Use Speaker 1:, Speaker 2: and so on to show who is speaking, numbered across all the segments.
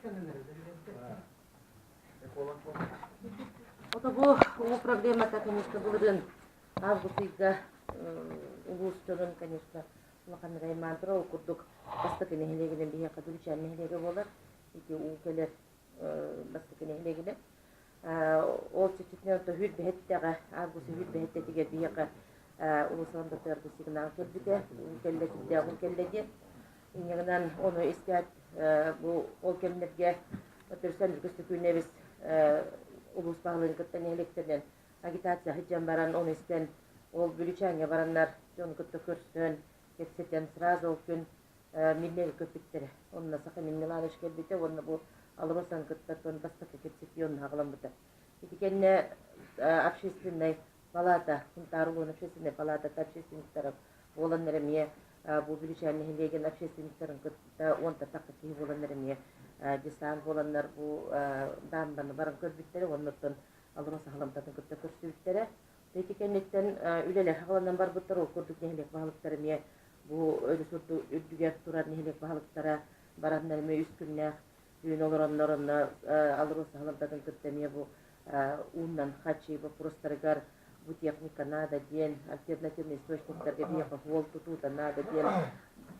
Speaker 1: Это bu проблема-то, конечно, был августыга улустурун, конечно, лахан раймандра окурдук бастык нехлегенен бия кадулчан нехлеге болар. Ити укелер бастык нехлегенен. Ол чечитнен то хүт бехеттеге август хүт бехетте тиге бияка улусанда терди сигнал келбите, укелле тиде укелледе. Инегенен оны искат bu ол келмерге өтөрсөн көстүкүнебиз улус баглын кыттан электерден агитация хыджан баран он истен ол бүлүчаңга барандар жон кытты көрсөн кетсетен сразу ол күн миллер көпүттер онна сака миллалыш келбите онна бу алыбасан кыттан бастакы кетсетен хаглам бута итикенне общественный палата хунтарлуу общественный палата общественный тарап боланнар эмне бу бүлүчаңга хилеген общественный тарап кытта онта такы ки боланнар эмне десант боланнар бу дамбаны баран көрбүттер оннотон алыбаса халамтатын кытта көрсүбүттер Текеннеттен үлелер хағаланан бар бұттар ол көрдік нехелек бағылықтары ме бұл өлі сұрды үддіге тұрар нехелек бағылықтара барадынар ме үз күннәқ үйін олыранларына алыр осы ғаламдадың күтті ме бұл ұннан хачи бұл простарығар бұл техника нада ден альтернативный источниктарды бияқы ол тұтуыда нада ден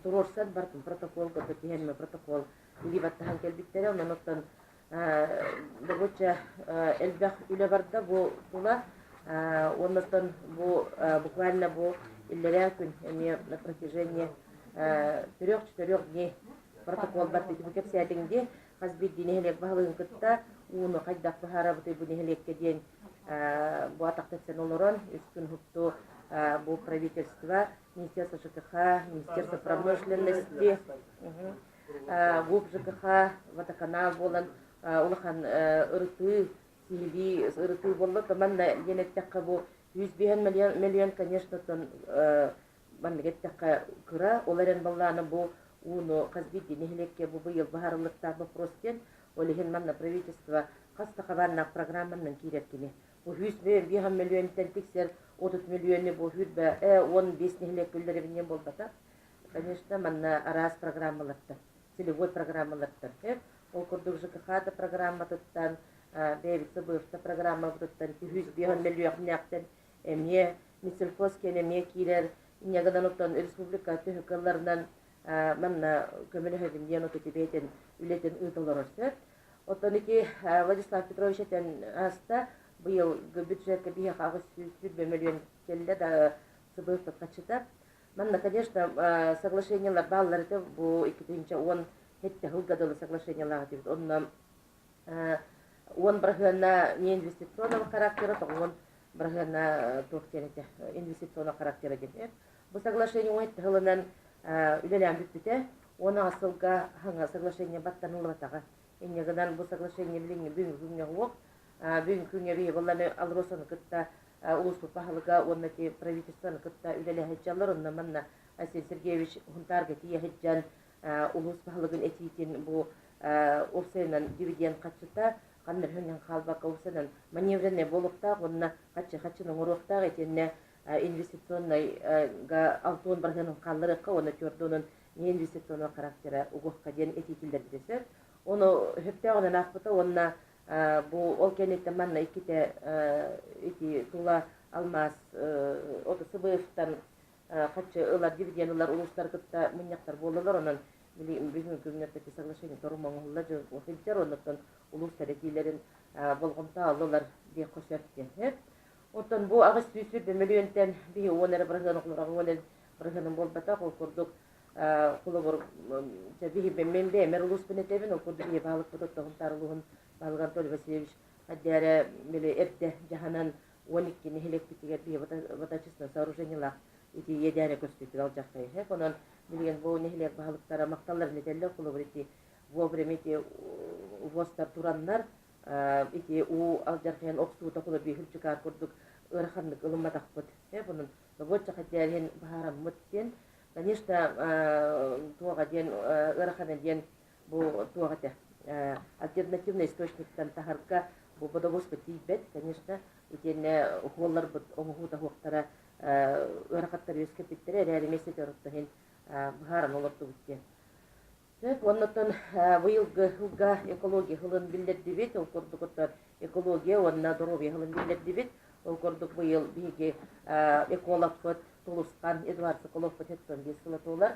Speaker 1: тұрорсан бартын протокол көрді тегенме протокол илибаттаған келбіттері онан оттан бұлбұтша әлбәқ үлі барда бұл тұла оннан бу буквально бу иллерякун на протяжении 3-4 дней протокол барды бу сәтеңде казбит динелек багылын кытта уну кайдак бахара бу динелекке ден бу атактан олорон үскүн хутту бу правительство министерство ЖКХ министерство промышленности бу ЖКХ водоканал болан улахан ырты сили ырты болду таманна денеттекка бу 100 миллион конечно тон мамлекеттекка кыра оларен балланы бу уну казбити нехлекке бу быйыл бахарлыкта вопростен олеген манна правительство каста кабанна программанын киреккини бу 100 миллион тентиксер 30 миллионы бу хүрбе 15 нехлек гүлдеребинен болбата конечно манна арас программаларда целевой программаларда ол курдук ЖКХ программа туттан бевица бывшая программа туттан 100 миллион няктен эмне мисельфоскен эмне кирер инягдан оттан республика төһөкалларынан манна көмөлөһөгүн ден оты тибетен үлетен ытылырсы оттан ики Владислав Петрович этен аста быйыл бюджетке бия кагыс 100 миллион келде да сыбыктап качыта манна конечно соглашениялар балларды бу 2010 хетте хылгадалы соглашениялар деп онна он брахана не инвестиционного характера, то он брахана тохтенете инвестиционного характера деп. Бу соглашение уйт хылынан үлеләм битте. Оны асылга ханга соглашение баттанылып атага. Иннегәдән бу соглашение белән бүген күнгә вак, бүген күнгә бие булланы алросын кытта улус пахалыга оннати правительствоны кытта үлелә хәҗҗалар онна манна Асен Сергеевич Хунтарга тия хәҗҗан улус пахалыгын этитин бу опсенан дивиденд качыта каннер хөнен халбака опсенан маневренне болукта онна хачының урукта этенне инвестиционный га алтон барганын каллырыкка оны төрдөнүн инвестиционный характера угукка ден этитилдер десе оны хөптөгөнөн акпыта онна бу ол кенетте манна иките ити тула алмаз отосыбыштан хачы ылар дивидендлар улустар кытта муньяктар болдулар онун бүгүнкү күнүнө соглашение тормоңулла же офицер онтон улус тарихилерин болгонта алалар деп көрсөттү. Оттон бу агыс 100 миллионтен би онер браган болбата кол курдук кулубур же би менде мерулус бенетевин окурдук би балык потоктогун тарылугун балган Толь Васильевич аддяре меле эрте жаханан 12 нехелек битиге би ватачистан сооружениялар ити едяре көрсөтүп алжактай. Онон билген бу нехелек балыктара макталар нетелле кулубурити вовремя ити vostar turanlar iti u aljarken okstu takulu bi hulчукар курдук ырханлык ылымма такпыт. Бунун боча хатярин бахарам муттен конечно туга ден ырхана ден бу туга те альтернативный источниктан тахарка бу бодовоспа тибет конечно итене холлар бут омута хоктара ырхаттар өскөпүттер реалимесе төрөттөн бахарам олопту бутте. Оннотон быйылгы хылга экология хылын билдерди бит, ол курдуктар экология, онна здоровье хылын билдерди бит. Ол курдук быйыл биги эколог бут Тулускан Эдуард Соколов бутеттон бесылатуулар.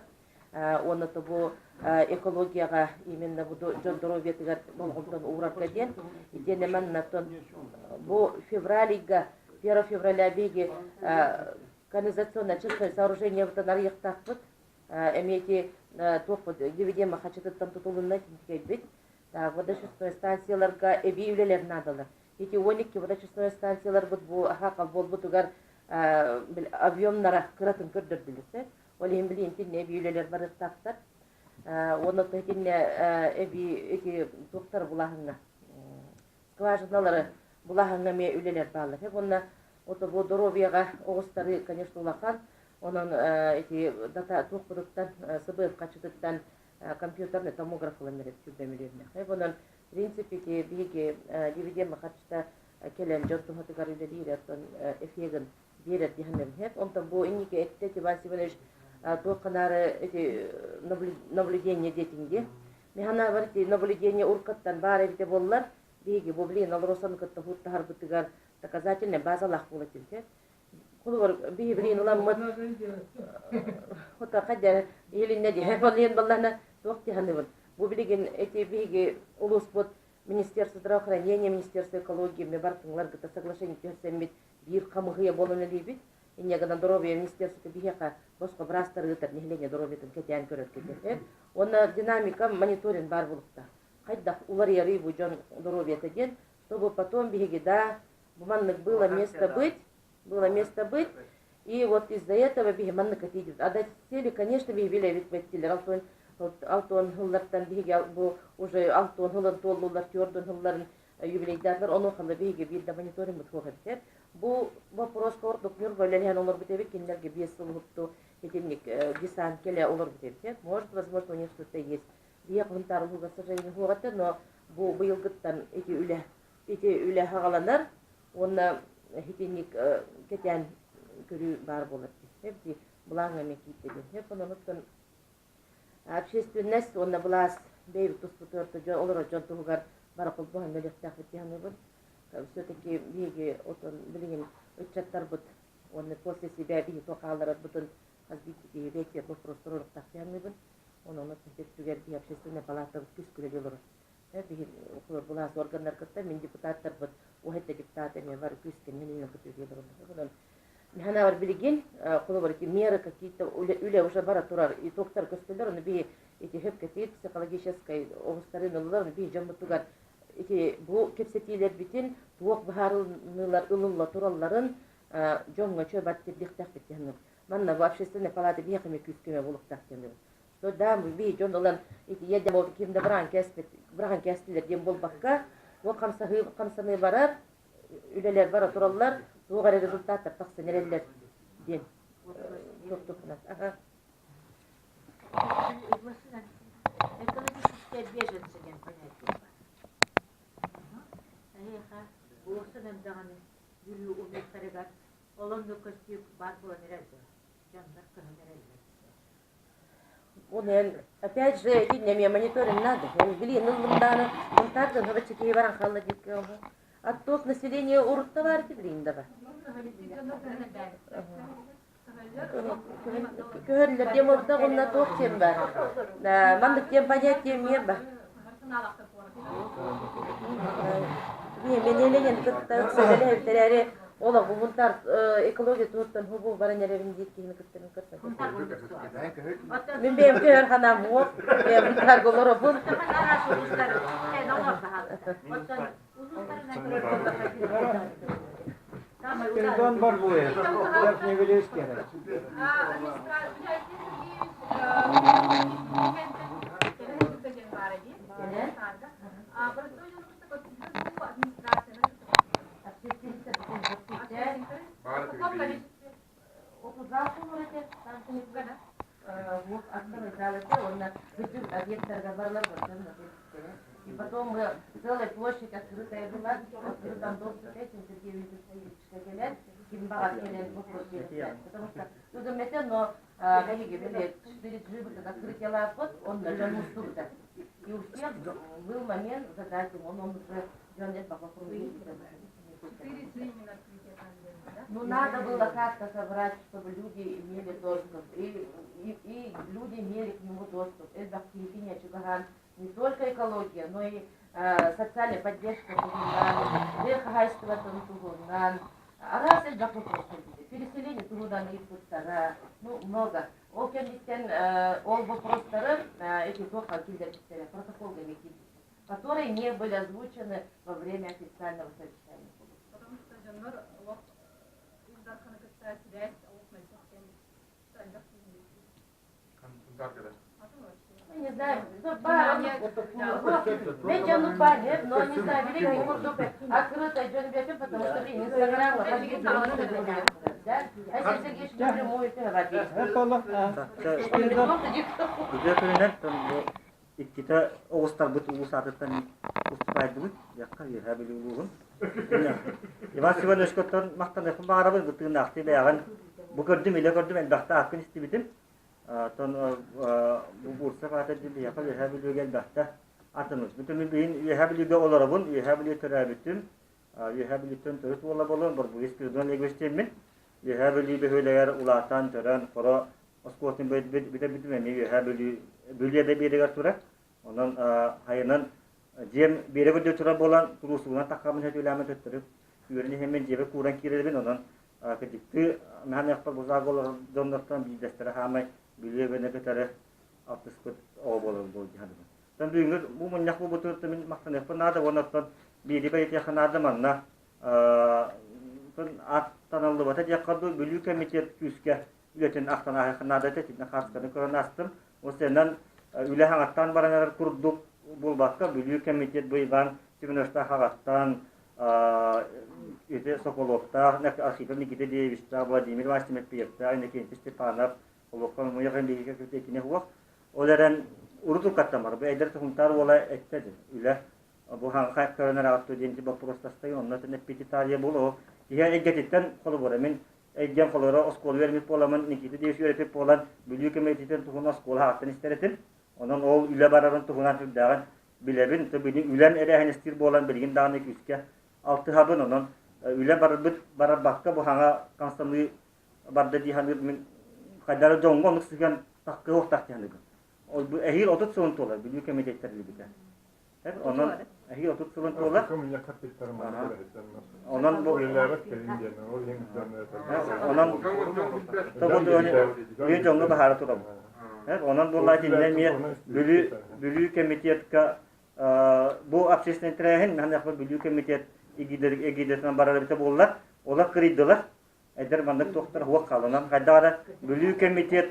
Speaker 1: Онното бу экологияга именно бу жон здоровье тигер болгонтон урарга ден. Иденеманнатон бу февралига 1 февраля биги канализационное чистое сооружение бутан арыяктакпыт. Эмети топот дивидема хачытыттан тутулунна тинтикейбит. Водочистная станцияларга эбиюлелер надалар. Эти 12 водочистная станциялар бу хакал болбутугар объемнара кыратын көрдөр билсе. Олим билин тинне эбиюлелер барыктактар. Оны тетинне эби эти доктор булахынна. Скважиналары булахынна ме үлелер балар. Хеп онна ото бу здоровьега огустары, конечно, улахан. Onun data topladıktan, sıbıp kaçırdıktan kompüterle tomograflarını tübemlerine. Hep onun prinsipi ki bilgi dividend makatçta kelen jottu hatigarıyla değil atın efeğin diğer dihanım hep. Ondan bu iniki ette ki basibeliş toqanarı naблюдение детинде. Mehana var ki naблюдение urkattan bari bite bollar bilgi bu bilin alrosan katta hutta harbıtıgar доказательно базалах bulacak. Kulur birbirine olan mı? Hatta kadar yelinne diye falan ballarına vakti hanımın. Bu bilgin eti bilgi улуспут Министерство здравоохранения, Министерство экологии, мы бартыңлар гыта соглашение төсеммит бир камыгыя болуна дибит. Инега на здоровье министерство бихека боско брастар гытар нехлене здоровьетин кетян көрөт кетет. Онна динамика мониторинг бар булукта. Кайда улар ярый бу жон здоровьете ден, чтобы потом биги да буманнык было место быть, и вот из-за этого бигеманны катидит. А до цели, конечно, бигбиле витветтилер. Алтон хуллартан биги уже алтон хуллар толлулар, тёрдон хулларын юбилейдатлар, оно ханды биги бирда мониторинг мутхогат. Бу вопрос кордук нюр бөлелен олар битебек, кинлерге бесыл хутту, кетенник десант келе олар битебек. Может, возможно, у них что-то есть. Бия кунтар хуга сожаление хугаты, но бу быйылгыттан эти үле хагаланар, онна хитинник кетен көрү бар болот. Хепти булаңа мекиттеген. Хеп онуттан общественность онна булас бейбит туспутурты жо олар жонтугар бар кылбаган мелектак битяны бут. Все-таки биги отон билген өтчаттар бут. Онны после себя биги токалар бутун азбити речи вопрос турок тахяны бут. Онны тектүгер би общественная палата күскүлө жолор. Биги булас органдар кытта мен депутаттар бут. وهذا دكتاتة من بارك يسكن هني نكتب يدرون. نحن أول بلجين خلوا بركي ميرا كتير أولى وش برا ترى يتوقتر كستدر نبيه يتهب كتير سقلاجيش كاي أوسترين النظر نبيه جنب تجار يتي بو كبستيلر بيتين توق بحار نلار الله ترى اللارن جنب شو بعد تبديك تحت تهنم. من نبغى أبشرنا فلات بيه كم يكسكوا بقولك تحت تهنم. تو دام بيه جنب اللارن يتي يد مو كيم دبران كاستيلر جنب بكا وخمسة مبارار üleler bara turallar doğru rezultatlar taksın nereler diye çok tutmaz. Aha.
Speaker 2: Экологическое беженство деген понятие бар. Ага, осының дағаны юлу умектарыгар, олонды көстүйіп бар болан ерелді. Жандар күнін ерелді.
Speaker 1: Он опять же единый мониторинг надо. Он вели нумданы, он также на вычеке баран халладик. Отток населения урттавар тигриндага. Köhürler demorda gonna tok temba. Mandık tem понятие меба. Менелеген кытта сөйлеле терәре ола бунтар экология туттан хубу баранеревин диткени кыттерин кытта. Мен бем көөр ханам вот, бем карголоро бун.
Speaker 3: Телефон бар будет. Так не велись керek.
Speaker 1: И потом целая площадь открытая была, открытом доступе, Сергей Владимирович Кагелян, ким багат келен вопрос келет. Потому что тудымете, но коллеги, были 4 живота открытия вот, он даже мустурда. И у всех был момент задать ему, он уже лет по вопросу.
Speaker 4: 4 именно открытия там было, да?
Speaker 1: Ну, надо было как-то собрать, чтобы люди имели доступ, и люди имели к нему доступ. Это в Филиппине, Чугаган, не только экология, но и социальная поддержка Тугунан, верховенство Тугунан. А раз это просто переселение Тугунан и Пустара, ну, много. Ол кендиктен, ол вопростары, эти только протокол которые не были озвучены во время официального совещания.
Speaker 4: Потому что жанр издарканы кытта связь оқымайсақ сен сұрайдақ
Speaker 1: Ну, не знаю, ведь он упали, но не знаю, великий Мурдупе открыто Джон Бепе, потому что в Инстаграм да? А если Сергей напрямую это говорит.
Speaker 3: Hep Allah.
Speaker 5: Güzel İkkita Oğuzlar bu ulusattan ustupaydı yakka ya böyle uluğun. İvan Sivan Özkot'tan maktan yapım bağırabın bu tırnaktı beyan. Bu gördüm ile gördüm en dakta hakkın istibitim. Ton bu bursa fatedi yakka ya böyle gel dakta atımız. Bütün bir ya böyle olarabın ya böyle terabittim. Ya böyle tön törüt olabalım bu ispirden legostemin. Ya böyle yer ulatan tören para Oskot'un bir ya böyle de bir yer tura. Ondan hayırdan cem bir yerde tura bolan turusuğuna takamın hep ilamet ettirip yürüne hemen cebe kuran kirelebin ondan kedikti men yapar bozagolar dondattan bir destere hamay biliyor ve ne kadar apıskot o bolan bu cihadı. Tam düğünür bu manyak bu botur temin maktan yapar nada ondan bir dibe yakınada manna at tanallı bata yakadu bölü komitet küske ülkenin aktana yakınada tetin karşısında koronastım o senden Üle hangattan baranlar kurduk bulbakka bölü komitet buyban Tümenos'ta hangattan Sokolov'ta arşivim Nikita Devis'ta Vladimir Vastimetpiyev'ta Nikita Stepanov Olokon Muyakın Bilgi Kötekine huak Oların urutuk katlamar bu eder tuhumtar ola ettedi üle bu hangat körüner attı denti bu prostastayı onların nepiti tarihe bulu diğer egetten kolu boramin Egem kolora oskol vermip olaman Nikita Devis öğretip olan bölü komitetten tuhum oskol hattını isteretin Onun ol üle bararın tuğunan tübdağın bilebin tabi ülen ere istir bolan bilgin dağını küske altı habın onun üle barar bakka bu hana konstanlı barda dihanır min kadarı jongo onu sıkan takkı ortak dihanır bu ehil otut soğun tolar bilgi komitetlerli biter hep onun ehil otut soğun tolar onun bu onun tabi jongo bahara tolar Onun dolayı dinlemiyor. Bölü komitet bu общественный трехин hani bölü komitet egiderden barabita bollar. Ola kırdılar. Eder bandık doktor huwa kalınan kadar bölü komitet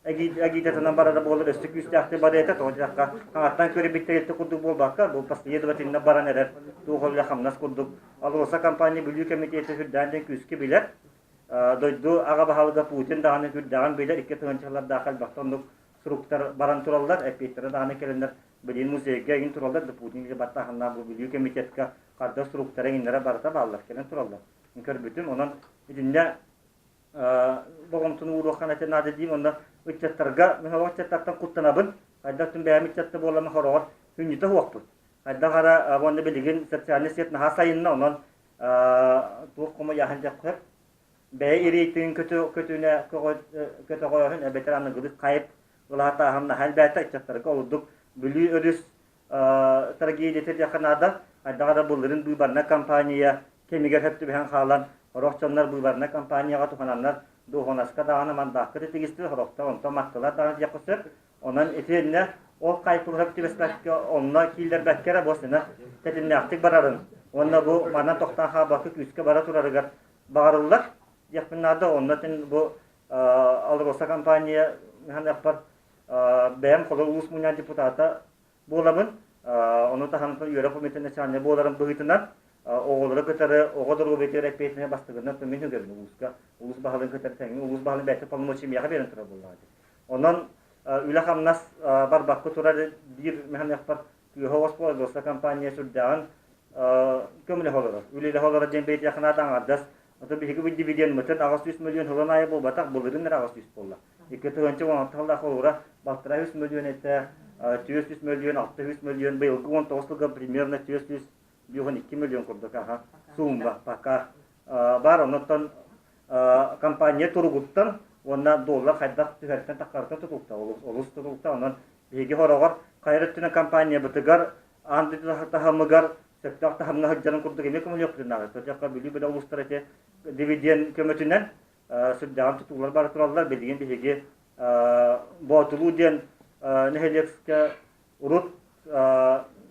Speaker 5: egiderden barada bollar üstü üstü badeta tojaka. Kanattan köre bitti kudu bol bakar. Bu pas yedvatin baran eder. Tuğol hamnas kudu. Alosa kampanya bölü komiteti hüdden küske biler. Doydu aga bahalga Putin dağını hüdden biler. İki tığınçalar dahil baktanduk. Struktur baran turallar, epeytere dağını kelenler bilin müzeyge in turallar da Putin ile batta hanna bu biliyor komitetka karda struktura inlere barata bağlar kelen turallar. İnkar bütün onun içinde boğumtunu uğruqan ete nade diyeyim onda uçattarga men uçattartan kuttanabın kadda tüm beğen uçatta bolama horar hünnite huaqtır. Kadda gara onda bilgin sosyal set naha sayınna onun bu koma yahanca qıp be iritin kötüne kötü qoyun ebeteranı gıdı kayıp Ulahata hamna halbata içattarga olduk. Bülü örüs tragedi yakınada adara bulların bu barna kampanya kemiger hepti behan halan rohçanlar bu barna kampanya tuhananlar dohonaska dağına mandak kritikistir rohta onta mattılar dağın yakısı onun etenine o kayıplı hepti besbekki onunla killer bekkere bosuna tetinne aktik bararın onunla bu mana tohtan habakı küske bara turarıgar bağırırlar yakınlarda onunla bu alrosa kampanya hani yapar Beğen kolor ulus munyan deputata bolamın onu da hanımın Avrupa Komitesi'ne çağırınca boların bıhıtından oğulları kıtarı o kadar o bekler ekpeytine bastığından tümünü görün ulus bahalın kıtarı tengin ulus bahalın belki palmoçim yağı verin tura bolladı. Ondan üle hamnas bar bakı tura bir mehan yapar Yuhovas bu dosta kampanya sürdüğün kömüle holara üle holara cembeyt yakınadan addas Ото биһиги бу дивиденд мытын агас 100 миллион хылан айы болбатак булырын агас 100 болла. Икки тыгынчы ванталда холура балтыра 100 миллион эте 400 миллион 600 миллион быйылгы 19-лыга примерно 200 миллион курдук аха сумма пока бар онтон компания тургуттан онна доллар хайдак түгәртен таккарта тутукта олус тутукта онан биһиги хорогор кайрыттына компания бытыгар анды тахамыгар сектор тахамга хаҗҗан курдук эме көмөл яктырнагы тоҗакка били била улустарате дивиденд көмөтүнөн сүддән тутулар бар тураллар билген биһиги ботулу ден нехелекска урут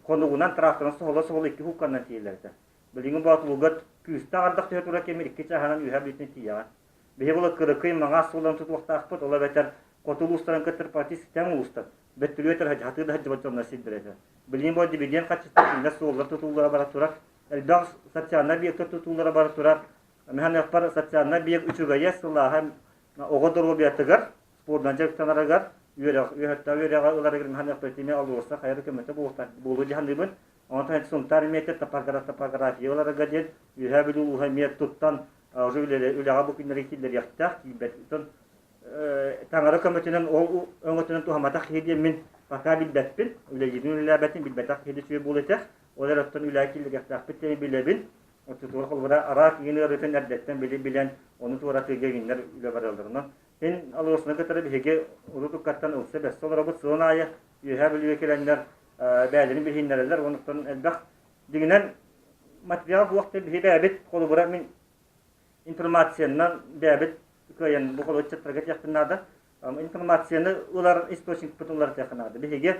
Speaker 5: конугунан тракторын соло икки хукканнан тиелерде билген ботулугат күстә ардак төтүрә кемирикке чаханан үһә битне тия биһи була кырыкый маңа сулан тутуктакпыт ола бетер котулустаран кытыр партис тем улустар беттүлетер хаты да хәҗбәтчән сиддерәсе билген бу дивиденд качыстырында сулар тутулара бара тура элдак социаль объект тутулара бара тура механик пар социаль объект үчүгә ясылаһа огодору биятыгар спордан жактанарагар Юрega ular mehane petime alursa hayır kemete bulu jahanibin ondan suntar mete topografi olar gadet yuhabilu uhamiyet tuttan ulega bu kinleri killer yakta beton tangara kemetenen o öngötenen tuhamata hediye min fakali betpin ulejidun labatin bil betak hediye bulete olar attan ulagi killer yakta petime bilebin o tutur kolbara arak yeni öğreten erdetten bilen onu tuvaratı geginler ile varaldırından en alıyorsun kadar bir hege urutuk kattan olsa da sonra bu sonaya yuhabilu kelenler belirli bir hinlerler ondan elbak diginen material vakti bir hebet kolbara min informasyondan bebet koyan bu kadar çıtırgat yakınlarda informasyonu ular istosink putular yakınlarda bir hege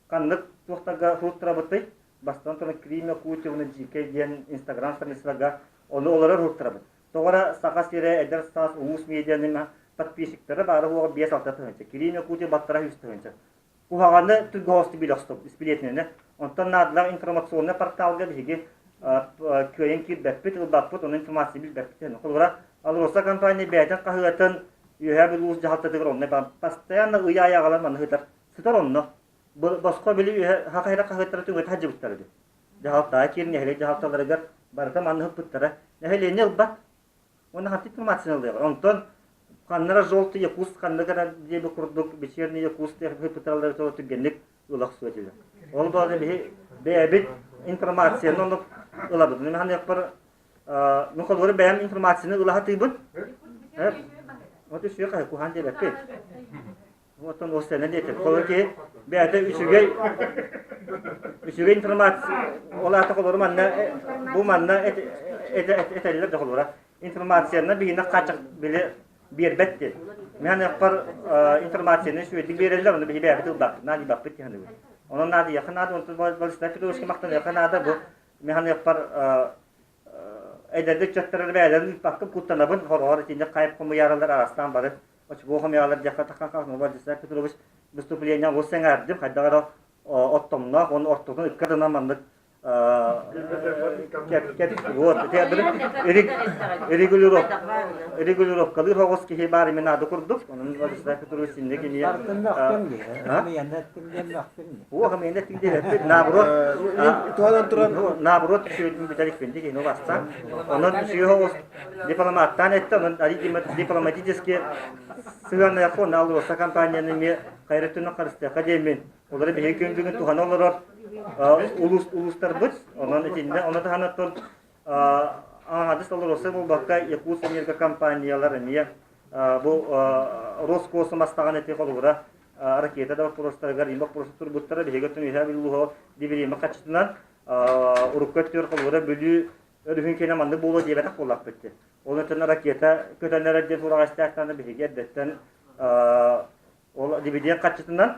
Speaker 5: kanlık tuhtaga hutra batay bastan sonra krime kuçunu jike diyen Instagram sanıslaga onu olara hutra bat sonra sakasire eder sas umus medyanın подписчиктары бары оға 5-6 тыгынча. Кирина кути баттара 100 тыгынча. Кухаганы түгосты биластып, испилетнене. Онтан надылар информационный порталга биги көйен кирбеппит, ылбаппыт, onun информация билбеппит. Колгора алроса компания бәйтен кахыгатын юхабил уз жахаттыгыр онны. Постоянно уя аягалар маны хытар. Сытар онны. Басқа били хакайра кахыттары түгөт хаҗыбыттары. Жахатта кирне хеле жахатталарга барта маны хыппыттары. Нехеле не ылбат. Оны хатты информация алды. Онтан Каннара желтый якус, каннара где бы курдук, вечерний якус, тех выпыталар то тюгенник улах суетили. Он баде бе информация, но улабыд. Не механик пар, ну колор бе информация, улах тибут. Вот и все как куханте бе. Вот он остальное дете. Колор ке бе это üşüge информация. Улах та колор манна, бу манна это лер колора. Информацияны бигине качык биле бербетти. Мен якпар информацияны шуйдик берелер, onu bir bebet bak, nadi bak bitti hani. Onun nadi yakınada onu balışta fidoşki maktan yakınada bu mehan yakpar ederde çöktürür beylerin bakıp kutlanabın horor içinde kayıp kumu yaralar arasından barı. Oç bu kumu yaralar yakta takkan kalkma balışta fidoşki выступление olsan erdim. Haydara ottomla onu ortadan ıkkadına mandık. Вот, регулировкалар хогоски хебари мен ады курдук. Онун валыста кутурусинде кини. О, хамende тинде наброт.
Speaker 3: Туадан туран
Speaker 5: Наброт шүйдүн биталик бенди кини басса. Онун шүйгос дипломаттан этти, онун дипломатический сыгана якон алроса компанияны ме кайраттын карысты академия. Олар бе көндүгүн тухан олар улустар бут, онун ичинде, онун ханаттан Аңадыс олар осы бұл баққа Якус энерго компаниялары не бұл Роскосмос астаған әте қолуыра ракета да вопростаргар, имбақ процедур бұттары бігетін үйә білуға дебереме қачытынан ұрыққа қолуыра бөлі өрігін кені манды болу дебетақ болақ бітті. Оның түні ракета көтәнлері де тұраға істәқтаны бігі әддеттен дебеден қачытынан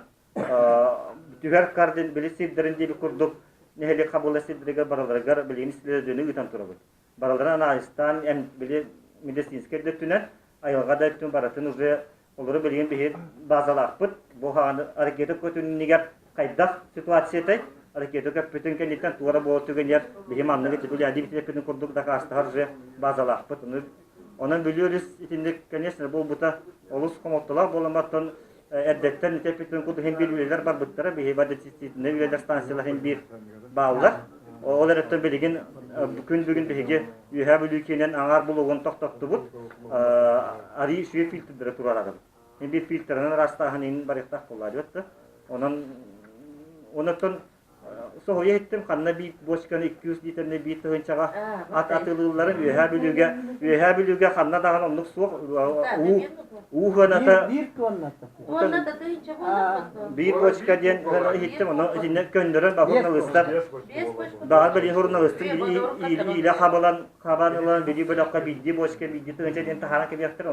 Speaker 5: түгер қардың білі сиддерін дебі күрдік нехелі қабылы сиддерге бараларғар білігін істелердені үтен тұрабы. Бараларына анализтан әм біле медицинскер дөттінен айылға да өттін баратын уже олары білген бейет базалақ бұд. Бұл хағаны әрекеті көтінігер қайдақ ситуациятай әрекеті көппетін кәнеттен туара болу түгенер бейем аннығы тетілі әдебітілеппетін күрдік да қастығар уже базалақ бұд. Onun biliyoruz içindeki конечно bu buta olus komottalar bolamatan eddetten tepkiden kudu hem bir üyeler var butlara bir hevada çiftliğinde üyeler stansiyalar hem bir bağlar. Олар өттен білеген бүгін бігі үйе бүлікенен аңар бұлығын тоқтақты бұд, ари шүйе фильтрдері тұрар ағым. Bir filtrenin rastahının barıqtaq bollar ötdü. Ondan soğuya ettim kanna bir boşkanı 200 litrene bir tığınçağa atılırların üye bölüge kanna dağın onluk soğuk uğunata
Speaker 3: Bir tonna.
Speaker 1: Onunla da tığınca olmadı.
Speaker 5: bir boşka diyen ettim onu içine gönderen bakımlıstar. Daha bir hurnalıstar ile habalan bir blokka bildi boşka bildi tığınca diyen tahana kebiyaktir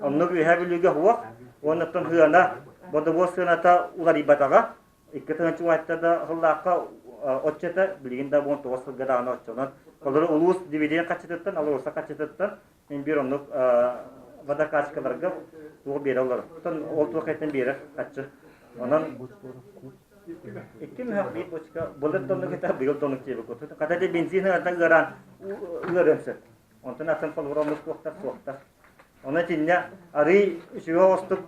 Speaker 5: onu üye bölüge huva ondan hıyana boda boşkanata ular ibatağa İki tane çuvatta da hıllaka otçata bilginde bunu toğası gadağına otçanan. Kolları ulus dividiyen kaçıtıttan, alırsa kaçıtıttan. Bir onluk vada kaçkalarga tuğu beri olur. Ton oltuğu kaytan beri kaçı. Ondan iki mühak bir boçka bulut tonluk eta biyol tonluk çevi kutu. Kata de benzini atan garan ıramsı. Ondan atın kolları onluk soğuktar. Onun için ne arı şu ostuk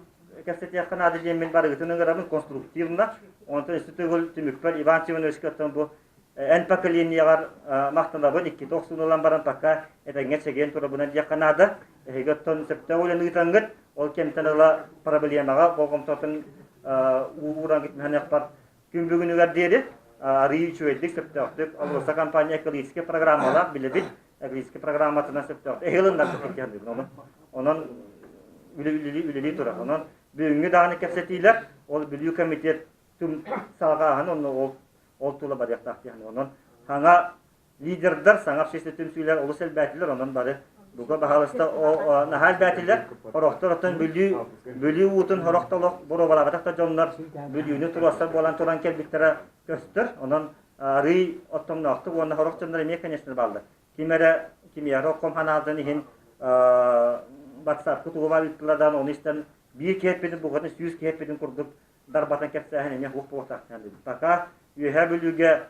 Speaker 5: Kaseti yakın adı cemin barı gıtının garabın konstruktivna. Ondan üstütügül tümükper Ivan Çivanoşkat'tan bu en pakaliyen yagar mahtanabın 290 olan baran pakka etenge çegen turabına yakın adı. Gıtın septe olan gıtangıt ol kemtanıla parabiliyamağa boğum totun uğuran gitmeyen yakpar kümbügünü gardiyedi. Arıyı çöğedik septe aktık. Alırsa kampanya ekoliski programmalar bilebit. Ekoliski programmatına septe aktık. Ehilin nasıl fikirdi onun üleli tura. Onun büyüğünü dağını kefsetiyle ol biliyor komitet tüm salgağın onu ol tuğla barıyak tahtı yani onun hana liderler sana şişte tüm süler ulusal betiler onun bari buga bahalasta o nahal betiler horoktorotun biliyor utun horoktorluk boro balabatakta jonlar biliyorunu turasar bolan turan kelbiklere göster onun arı otom nokta onu horoktorları mekanismler baldı kimere rokom hanadını hin WhatsApp kutuğu var ütülerden onu isten bir kehit bedin bu kadar 100 kehit bedin kurduk darbatan kepsahene ne hukuk ortak yani taka üye bölüge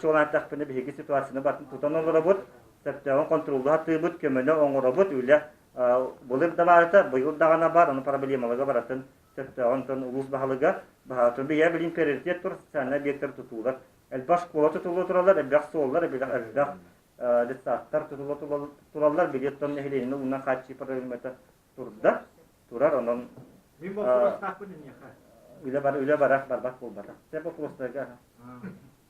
Speaker 5: çoğalan takpını bir hegi situasyonu batın tutan olur bu september kontrolü hattı bu kemene on robot öyle bulur da varsa bu dağına var onu problemaları baratın september ulus bahalıga bahatın bir yer bilin prioritet tur sana bir tutular el baş kola tutulurlar el baş sollar el baş desatlar tutulurlar biletten nehirine bundan kaçı problemata turda turar onun
Speaker 3: Bir motor takpını niye?
Speaker 5: Öyle barak bak bol barak. Sen bu prostaga.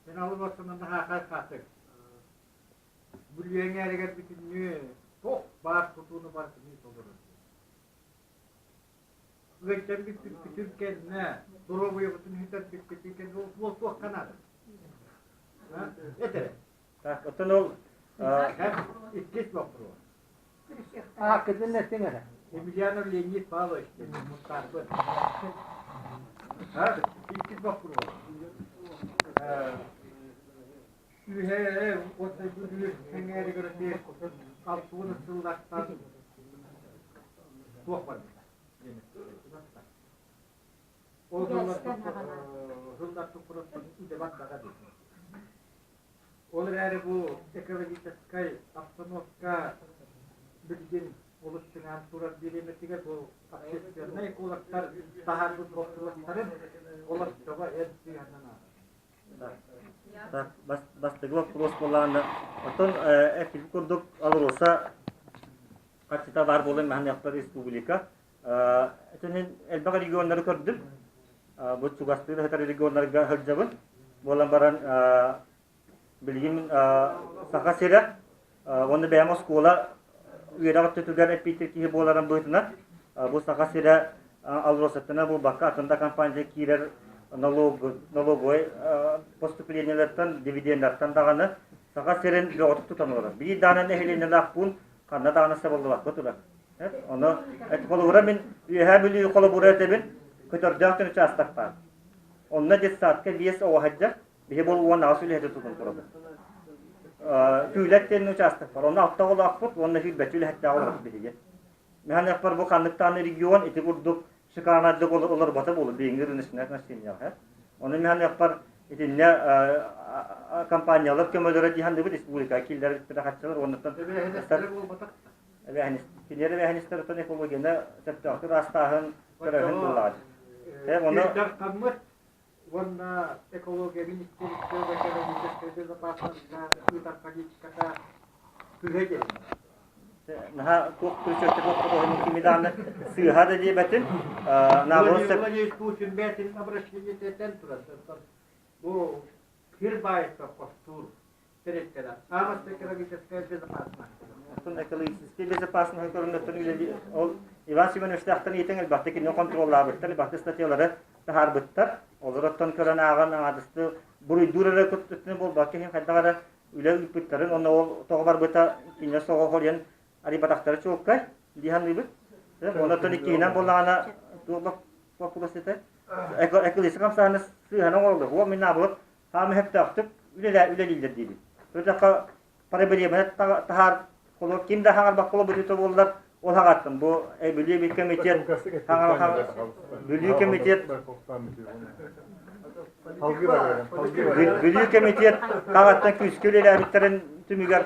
Speaker 3: Ben alıp da hakar kattık. Bu yenge eğer bütün çok bar tutuğunu var ki olur. Geçen bütün kendine durumu bütün hütet bütün kendine bu çok kanadı. Ha? Yeter.
Speaker 5: Tak, oton ol.
Speaker 3: Hem ikis motor.
Speaker 6: Hakikaten ne sene?
Speaker 3: Emiliano Leonid Pavlo işte muhtarı. Ha? İkis motor. Ühe o da güdülür hengeri göre kalktığını sırlaktan çok var. O zaman hırlar tukurasın debat daha değil. Olur eğer bu ekolojiskay apsanovka bilgin oluşturan surat birimetiga bu akşesiyonlar ekologlar tahabbüt doktorların oluştuğa etkiyanana.
Speaker 5: Tak, bastıgla pros bolanda. Oton efil kurduk alırsa kaçta var bolan mahniyaklar respublika. Etenin elbaq regionları gördüm. Bu çugastı da regionlarga hırjabın. Bolan baran bilgin sakasira onu beyamos skola üyerak tutulan epiteki bolaran bıhtına. Bu sakasira alırsa bu bakka atında kampanya kirer налоговой поступлениялардан дивидендтардан даганы сага серен жоготуп тутанылар. Bir dana nehiline lakpun kanna dana sabıldılar kutular. Onu kolubura min üyehabili kolubura tebin kötörcağın çastak var. Onna cesatka viyes o hacca bihe bol uwan asul hede tutun kuradı. Tüyletlerin çastak var. Onda altta ol akput onna fil betül hatta olur bihe. Mehan yapar bu kanlıktan region eti kurduk Şıkarnacılık olur batı olur. Beyingirin içine nasıl ya? Onun mehan yapar ne kampanyalar kömürlere cihan debi respublika killer bir haççılar ondan kinleri ve henüz taraftan ekolojide septahı rastahın tarafın dolar. Hem onu
Speaker 3: Онна экология министрликтері экология безопасностька ытар политиката күлһеде.
Speaker 5: Наха кок күрчөктө кок кимидан сыйхады дебетин наоборот
Speaker 3: Владимир Путин бәтин обращение тетен турат. Бу Кирбаевка постур тереттера. Самость экологическая безопасность.
Speaker 5: Тун экологический безопасность көрүнөтүн үлели ол Иван Семенович тахтан етен элбатта кино контроллабыттар, бакты статьялары тахарбыттар. Олороттон көрөн аган адысты буруй дурара көттүтүнө болбакка хем кайдагара үле үпүттөрүн онно ол тогбар быта кино сого холен ари батактары чоккай дихан дибит. Онотон икинен боллагана тугак популасете. Экологический камсаны сыйхана болду. Ол мен абылып хам хептактып үлелилдер диби. Өтөкка проблема тахар коло кимде хаңар бакколо бүтүтө болдулар. Ол хагаттын бу бүлүү комитет бүлүү комитет бүлүү комитет хагаттан күскөлелер биттерин түмүгөр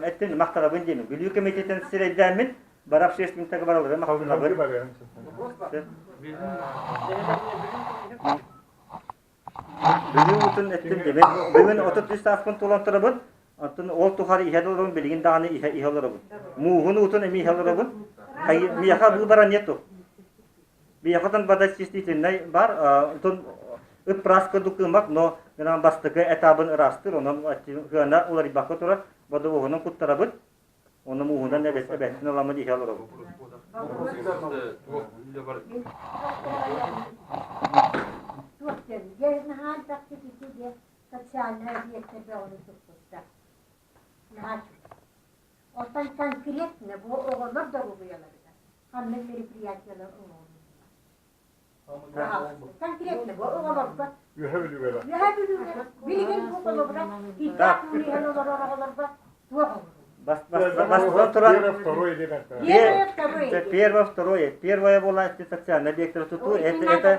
Speaker 5: эттен мактарабын дейм. Бүлүү комитеттен сиреддәмин бар общественниктәге баралар мактарабын. Бүлүү утун эттен дейм. Бүгүн 33 сафын толантырабын. Атын ол тухары ихедолорун билген даны ихелоробун. Мугун утун эми ихелоробун. Хай мияха бу бара нету. Мияхатан бада чистительный бар. Утун ыпраска дукымак, но гынан бастыкы этабын ырастыр. Онун гана улар бакка тура бада огунун куттарабын. Оны мугундан небесе беттин аламы ихелоробун.
Speaker 7: Отан конкретно bu oğullar da oluyorlar. Hamle meripiyatçılar oğullar. Конкретно bu oğullar da.
Speaker 6: Yühevlüver.
Speaker 7: Bilgin bu oğullar. İddia kuruyorlar oğullar da.
Speaker 5: Бас тура. Первое, второе. Первое была социальный объект туту. Это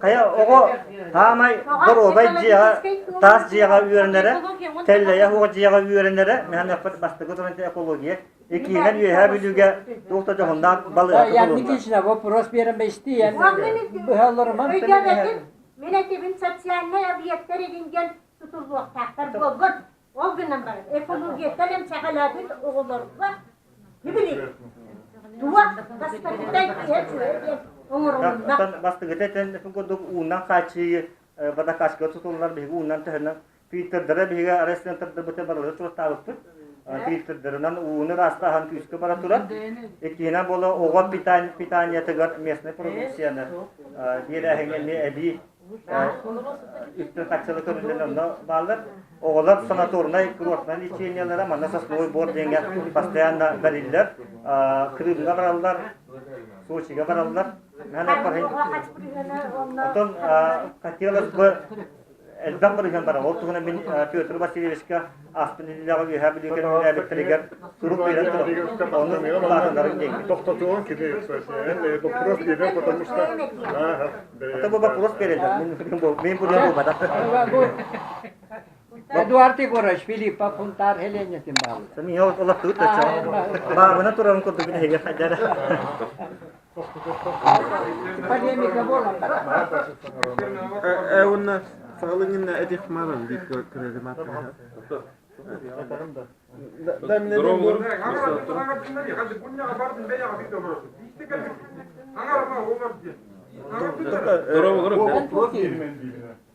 Speaker 5: Кая ого тамай боробай жига тас жига үйренере теллея ого жига үйренере мен япат бастыгы туран экология экинен үйе билүүгө доктор жогундан балы
Speaker 6: Yani kişine вопрос veremezdi yani. Bu hallarıma
Speaker 7: Milletin sosyal obyektler edingen tutulduğu takdir bolgun. O günden beri ekolojiyadan hem çakaladın oğullarımızla. Ne bileyim? Dua, gazeteden geçiyor.
Speaker 5: Atan бастыгы тетен фугодук унан качы бада качка тутулар беги унан тахна Питердere беги арестентер дебете барылы туртабыпты. Питердернан уны растахан күскө бара турат. Экина бола ого питание тегар местный продукцияны. Дирехенген эби üstün kaçalı köründen bağlar. Oğullar sanatoruna kurortuna lечениялары мана сосновой бор деньги постоянно берилер. Крымга баралар, Сочига баралар. Нана парин. Потом хотелось бы элдам барган бара. Ол тугана мен Петр Васильевичка астынылыгы рехабилитация биттиргер туруп берет. Оны баргандар деньги.
Speaker 6: Токтотуон киде yani вопрос берет, потому что
Speaker 5: Это был вопрос перед. Мен будем бада.
Speaker 6: Эдуард Егорович Филиппа Фунтар Хеленетин bağlı.
Speaker 5: Sen iyi olak tut da çal. Bana turan ko dugine hege hajara.
Speaker 6: Полемика bolan bak.
Speaker 8: Onlar sağlığın edip maran bir kredi Ben ne diyorum?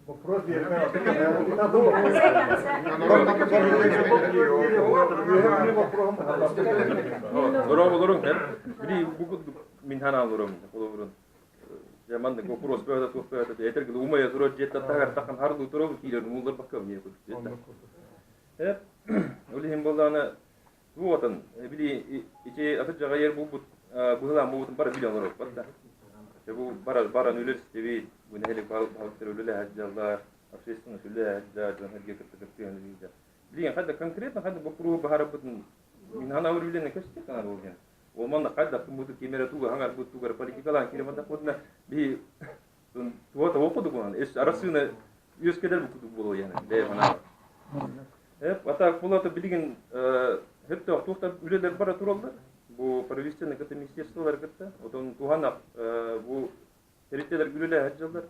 Speaker 6: Вопрос верно.
Speaker 9: Durun. Bir bu min hana durun. Olurun. Zaman da kokuros böyle çok böyle yeter ki umaya durur jetta tagar takan hardu durur kiler mullar bakka bir yapıyor. Hep öyle hem bolana bu vatan bili içe atacak yer bu zaman bu para milyon olur. Bu bara üniversite bu ne hele bağlı haccalar общественность haccalar hacca kırtıklığı yani. Bilin kadar konkret kadar bu kuru baharabın min hana öyle kaçtı kana olgan. Olmanda kadar mutu kimera tuga hangar bu tuga politikalan kirmanda kodna bir tuota okudu kunan es arasına yüz kadar bu bulu yani de bana. Hep ata kulata bilgin hep de tuta üleler bara turallar. bu провести кыты министерстволар кытта, отон туханак bu территориялар күлеле хаджалар.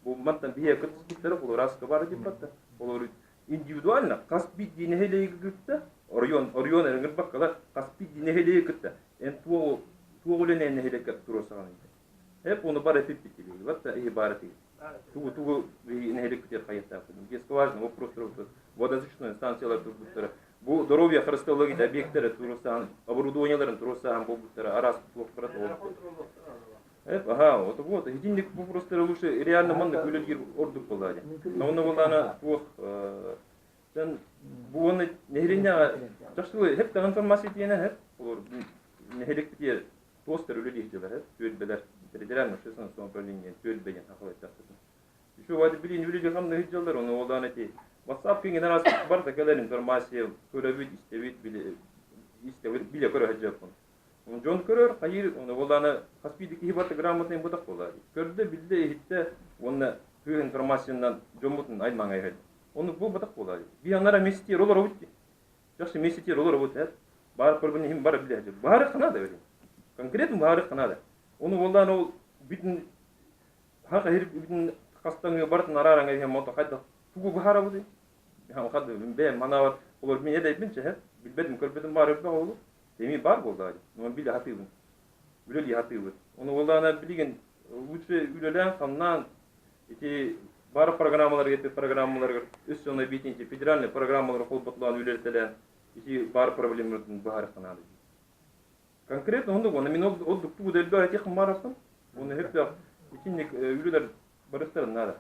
Speaker 9: Bu мантан бие кыттар, ол раска бар деп батта. Олар индивидуально Каспий денелеге кытта, Орион эргер баккала Каспий денелеге кытта. Эн туолене нехелек туросаган. Hep onu bara пиппити. Вот и барати. Тугу нехелек кытер хаятта. Есть важный вопрос водозащитной станциялар турбуттары. Bu здоровье христологии объекттары туросаган, оборудованияларын туросаган болбуттары арасы толук барат. Ага, вот единlik вопростары лучше реально манда күлелгер ордук болады. Но оны болана тух сен bu onu нехелене жакшы hep информация тиене hep олар нехелек битер постер үлелейдилер hep төлбелер федеральный общественное самоуправление төлбеген акылайт. Еще вады билин үлелер кандай хиджалдар оны олана ти WhatsApp кеңен арасы бар да келер информация көрөбүт истебит биле көрө хаджапын. Он жон көрөр, хайыр, оны оланы Каспийдики хибаты грамотный будак болады. Көрді, білді, хитте, оны көй информациядан жомутын аймаңай хәді. Оны бұл будак болады. Би аңара месетер олар өтті. Жақсы месетер олар өтті. Бары көргіні хим бары біле хәді. Бары қанады өйден. Конкретно бары қанады. Оны оланы ол бүтін, хақа херіп бүтін қастаңы бартын арараңа хем мота қайда тугу бахара буде. Хам қады, бәм, манавар, олар мен едай бінші, білбедім, көрбедім бары өтті олу. Деми бар болды. Но били хатыбын. Үлели хатыбын. Оны олана билген лучше үлелен хамнан эти бар программалар кетти программалар үстөне битинчи федеральный программалар колботлан үлелтелен эти бар проблемалардын баары канады. Конкретно оны мен ол дукту делбе айти хмарасын. Оны хепте итинник үлелер барыстыр нада.